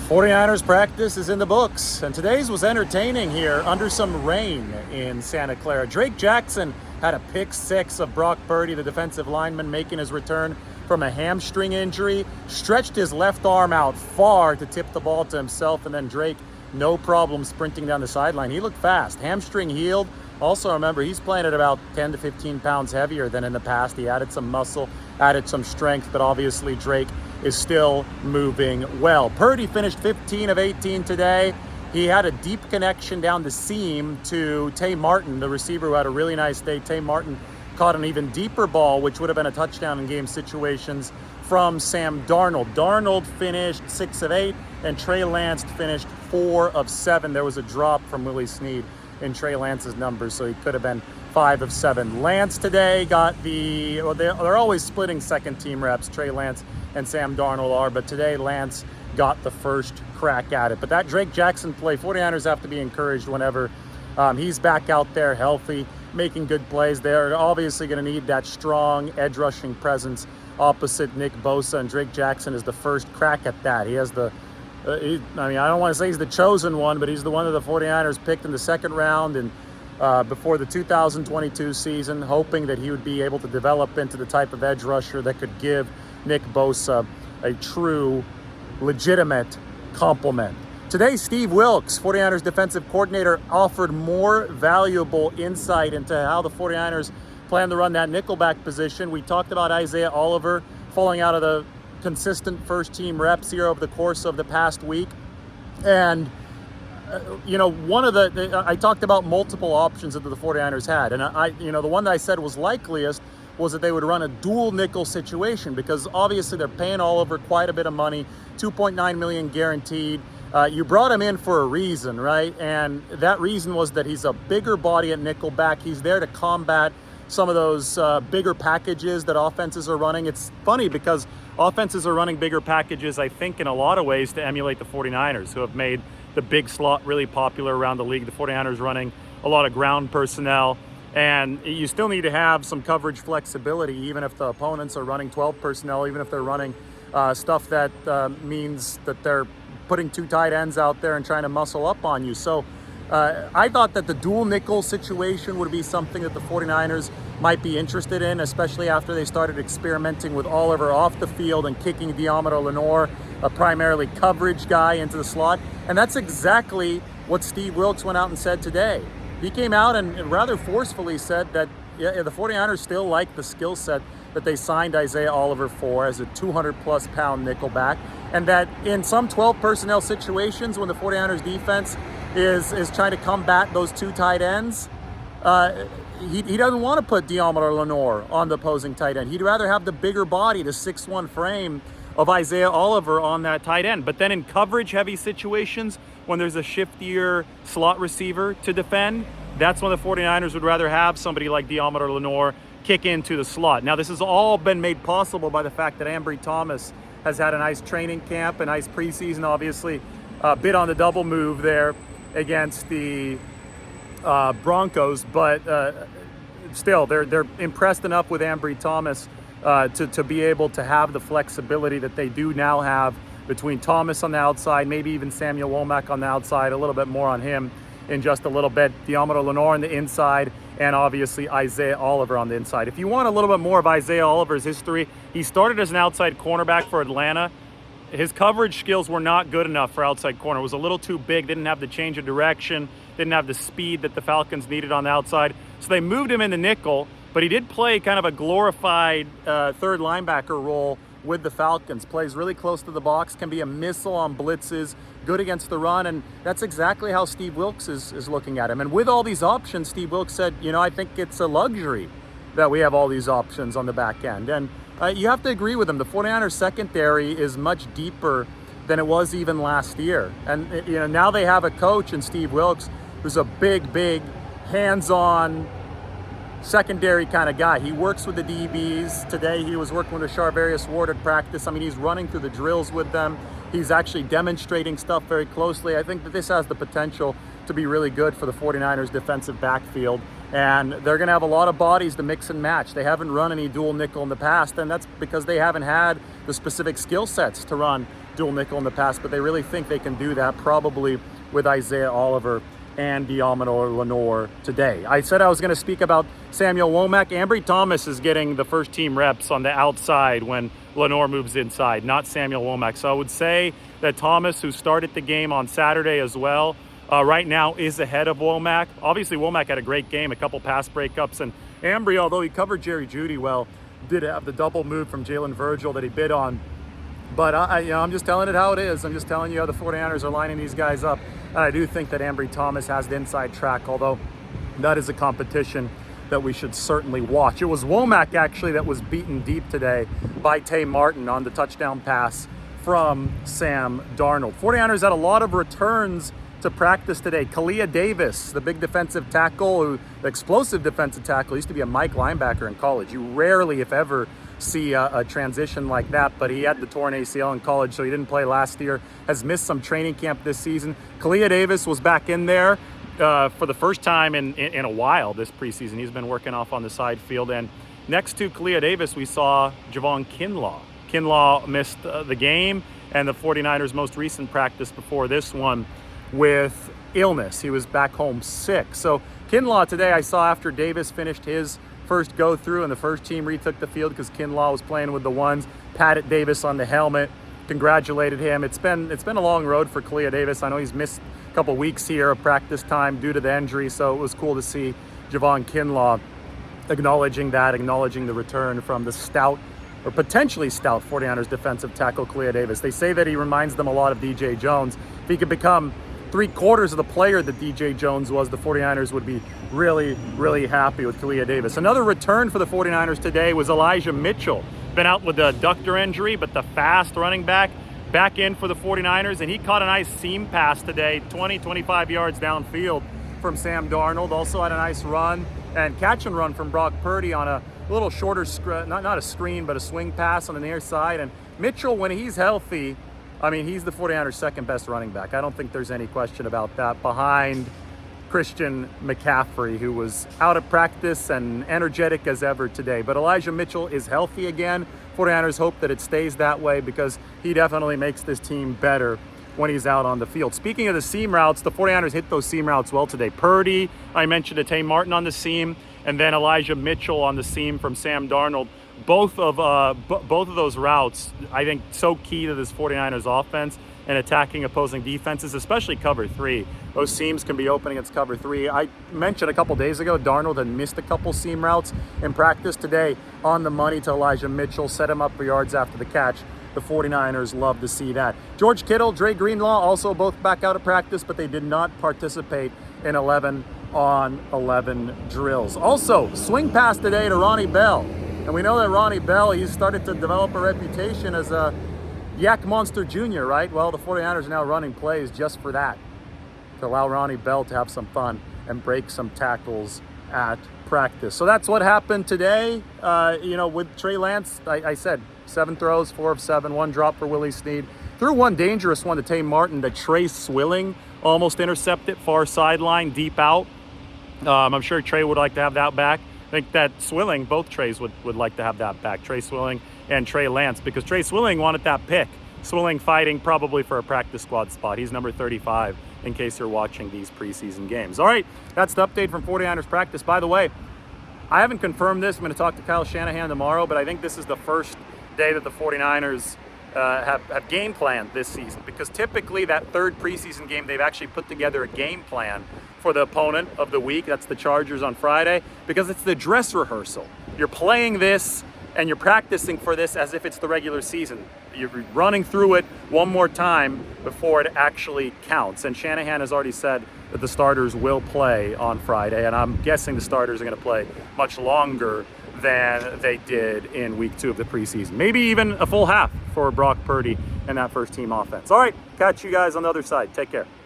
49ers practice is in the books, and today's was entertaining here under some rain in Santa Clara. Drake Jackson had a pick six of Brock Purdy, the defensive lineman, making his return from a hamstring injury. Stretched his left arm out far to tip the ball to himself, and then Drake, no problem sprinting down the sideline. He looked fast. Hamstring healed. Also, remember, he's playing at about 10 to 15 pounds heavier than in the past. He added some muscle, added some strength, but obviously Drake is still moving well. Purdy finished 15 of 18 today. He had a deep connection down the seam to Tay Martin, the receiver who had a really nice day. Tay Martin caught an even deeper ball, which would have been a touchdown in game situations, from Sam Darnold. Darnold finished 6 of 8, and Trey Lance finished 4 of 7. There was a drop from Willie Snead in Trey Lance's numbers, so he could have been 5 of 7. Lance today got they're always splitting second team reps, Trey Lance and Sam Darnold are, but today Lance got the first crack at it. But that Drake Jackson play, 49ers have to be encouraged whenever he's back out there healthy, making good plays. They're obviously going to need that strong edge rushing presence opposite Nick Bosa, and Drake Jackson is the first crack at that. He has I don't want to say he's the chosen one, but he's the one that the 49ers picked in the second round and before the 2022 season, hoping that he would be able to develop into the type of edge rusher that could give Nick Bosa a true, legitimate complement. Today, Steve Wilks, 49ers defensive coordinator, offered more valuable insight into how the 49ers plan to run that nickelback position. We talked about Isaiah Oliver falling out of the consistent first team reps here over the course of the past week. And, I talked about multiple options that the 49ers had. And the one that I said was likeliest was that they would run a dual nickel situation, because obviously they're paying Oliver quite a bit of money, $2.9 million guaranteed. You brought him in for a reason, right? And that reason was that he's a bigger body at nickelback. He's there to combat some of those bigger packages that offenses are running. It's funny because offenses are running bigger packages, I think, in a lot of ways to emulate the 49ers, who have made the big slot really popular around the league. The 49ers running a lot of ground personnel, and you still need to have some coverage flexibility, even if the opponents are running 12 personnel, even if they're running stuff that means that they're putting 2 tight ends out there and trying to muscle up on you. So I thought that the dual nickel situation would be something that the 49ers might be interested in, especially after they started experimenting with Oliver off the field and kicking Diamondo Lenore, a primarily coverage guy, into the slot. And that's exactly what Steve Wilks went out and said today. He came out and rather forcefully said that the 49ers still like the skill set that they signed Isaiah Oliver for as a 200-plus pound nickelback, and that in some 12 personnel situations when the 49ers defense is trying to combat those 2 tight ends, he doesn't want to put Diamondo Lenore on the opposing tight end. He'd rather have the bigger body, the 6'1" frame of Isaiah Oliver on that tight end. But then in coverage-heavy situations, when there's a shiftier slot receiver to defend, that's when the 49ers would rather have somebody like Diamondo Lenore kick into the slot. Now, this has all been made possible by the fact that Ambry Thomas has had a nice training camp, a nice preseason, obviously a bit on the double move there against the Broncos, but still, they're impressed enough with Ambry Thomas to be able to have the flexibility that they do now have between Thomas on the outside, maybe even Samuel Womack on the outside, a little bit more on him in just a little bit, Diamondo Lenore on the inside, and obviously Isaiah Oliver on the inside. If you want a little bit more of Isaiah Oliver's history, he started as an outside cornerback for Atlanta. His coverage skills were not good enough for outside corner. It was a little too big, didn't have the change of direction, didn't have the speed that the Falcons needed on the outside. So they moved him into nickel, but he did play kind of a glorified third linebacker role with the Falcons. Plays really close to the box, can be a missile on blitzes, good against the run, and that's exactly how Steve Wilks is looking at him. And with all these options, Steve Wilks said, I think it's a luxury that we have all these options on the back end. And you have to agree with him. The 49ers secondary is much deeper than it was even last year. And now they have a coach in Steve Wilks who's a big, hands-on secondary kind of guy. He works with the DBs. Today he was working with Charvarius Ward at practice. I mean, he's running through the drills with them. He's actually demonstrating stuff very closely. I think that this has the potential to be really good for the 49ers defensive backfield. And they're going to have a lot of bodies to mix and match. They haven't run any dual nickel in the past, and that's because they haven't had the specific skill sets to run dual nickel in the past, but they really think they can do that probably with Isaiah Oliver and Diamano Lenore today. I said I was going to speak about Samuel Womack. Ambry Thomas is getting the first team reps on the outside when Lenore moves inside, not Samuel Womack. So I would say that Thomas, who started the game on Saturday as well, right now is ahead of Womack. Obviously, Womack had a great game, a couple pass breakups, and Ambry, although he covered Jerry Jeudy well, did have the double move from Jalen Virgil that he bid on. But I'm just telling it how it is. I'm just telling you how the 49ers are lining these guys up. And I do think that Ambry Thomas has the inside track, although that is a competition that we should certainly watch. It was Womack, actually, that was beaten deep today by Tay Martin on the touchdown pass from Sam Darnold. 49ers had a lot of returns to practice today. Kalia Davis, the big defensive tackle, the explosive defensive tackle, used to be a Mike linebacker in college. You rarely, if ever, see a transition like that, but he had the torn ACL in college, so he didn't play last year, has missed some training camp this season. Kalia Davis was back in there for the first time in a while this preseason. He's been working off on the side field, and next to Kalia Davis, we saw Javon Kinlaw. Kinlaw missed the game and the 49ers' most recent practice before this one with illness. He was back home sick. So Kinlaw today, I saw after Davis finished his first go through and the first team retook the field because Kinlaw was playing with the ones, patted Davis on the helmet, congratulated him. It's been a long road for Kalia Davis. I know he's missed a couple weeks here of practice time due to the injury, so it was cool to see Javon Kinlaw acknowledging the return from the stout or potentially stout 49ers defensive tackle Kalia Davis. They say that he reminds them a lot of DJ Jones. If he could become 3/4 of the player that DJ Jones was, the 49ers would be really, really happy with Kalia Davis. Another return for the 49ers today was Elijah Mitchell. Been out with a adductor injury, but the fast running back in for the 49ers, and he caught a nice seam pass today, 20-25 yards downfield from Sam Darnold. Also had a nice run and catch and run from Brock Purdy on a little shorter, not a screen, but a swing pass on the near side. And Mitchell, when he's healthy, I mean, he's the 49ers' second best running back. I don't think there's any question about that, behind Christian McCaffrey, who was out of practice and energetic as ever today. But Elijah Mitchell is healthy again. 49ers hope that it stays that way because he definitely makes this team better when he's out on the field. Speaking of the seam routes, the 49ers hit those seam routes well today. Purdy, I mentioned Tay Martin on the seam, and then Elijah Mitchell on the seam from Sam Darnold. Both of those routes, I think, so key to this 49ers offense and attacking opposing defenses, especially cover 3. Those seams can be open against cover 3. I mentioned a couple days ago, Darnold had missed a couple seam routes in practice today. On the money to Elijah Mitchell, set him up for yards after the catch. The 49ers love to see that. George Kittle, Dre Greenlaw, also both back out of practice, but they did not participate in 11-on-11 drills. Also, swing pass today to Ronnie Bell. And we know that Ronnie Bell, he's started to develop a reputation as a Yak Monster Jr., right? Well, the 49ers are now running plays just for that, to allow Ronnie Bell to have some fun and break some tackles at practice. So that's what happened today. With Trey Lance, I said 7 throws, 4 of 7, 1 drop for Willie Snead. Threw one dangerous one to Tay Martin that Trey Swilling almost intercepted, far sideline, deep out. I'm sure Trey would like to have that back. I think that Swilling, both Treys would like to have that back, Trey Swilling and Trey Lance, because Trey Swilling wanted that pick. Swilling fighting probably for a practice squad spot. He's number 35 in case you're watching these preseason games. All right, that's the update from 49ers practice. By the way, I haven't confirmed this. I'm going to talk to Kyle Shanahan tomorrow, but I think this is the first day that the 49ers have game planned this season, because typically that third preseason game, they've actually put together a game plan for the opponent of the week. That's the Chargers on Friday, because it's the dress rehearsal. You're playing this and you're practicing for this as if it's the regular season. You're running through it one more time before it actually counts. And Shanahan has already said that the starters will play on Friday, and I'm guessing the starters are going to play much longer than they did in week 2 of the preseason. Maybe even a full half for Brock Purdy and that first team offense. All right, catch you guys on the other side. Take care.